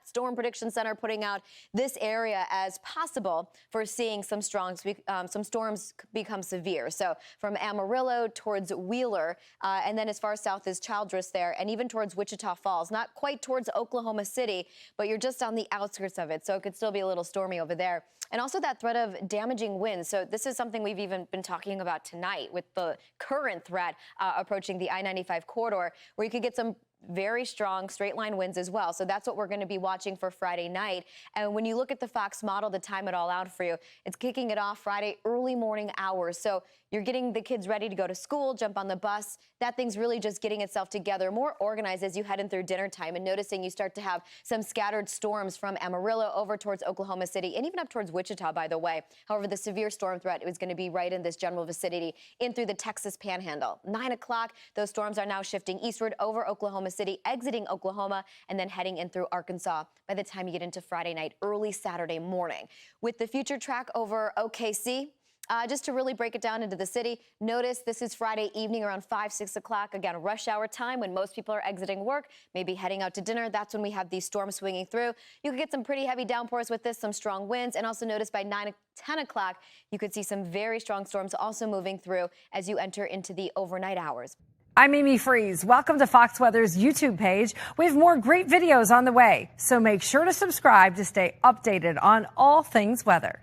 Storm Prediction Center putting out this area as possible for seeing some storms become severe. So from Amarillo towards Wheeler, and then as far south as Childress there, and even towards Wichita Falls. Not quite towards Oklahoma City, but you're just on the outskirts of it, so it could still be a little stormy over there. And also that threat of damaging winds. So this is something we've even been talking about tonight with the current threat approaching the I-95 corridor, where you could get some very strong straight line winds as well. So that's what we're going to be watching for Friday night. And when you look at the Fox model to time it all out for you, it's kicking it off Friday early morning hours. So you're getting the kids ready to go to school, jump on the bus. That thing's really just getting itself together, more organized as you head in through dinner time, and noticing you start to have some scattered storms from Amarillo over towards Oklahoma City and even up towards Wichita, by the way. However, the severe storm threat is going to be right in this general vicinity in through the Texas Panhandle. 9 o'clock, those storms are now shifting eastward over Oklahoma City, exiting Oklahoma, and then heading in through Arkansas by the time you get into Friday night, early Saturday morning. With the future track over OKC, just to really break it down into the city, notice this is Friday evening around 5, 6 o'clock. Again, rush hour time when most people are exiting work, maybe heading out to dinner. That's when we have these storms swinging through. You could get some pretty heavy downpours with this, some strong winds. And also notice by 9, 10 o'clock, you could see some very strong storms also moving through as you enter into the overnight hours. I'm Amy Freeze. Welcome to Fox Weather's YouTube page. We have more great videos on the way, so make sure to subscribe to stay updated on all things weather.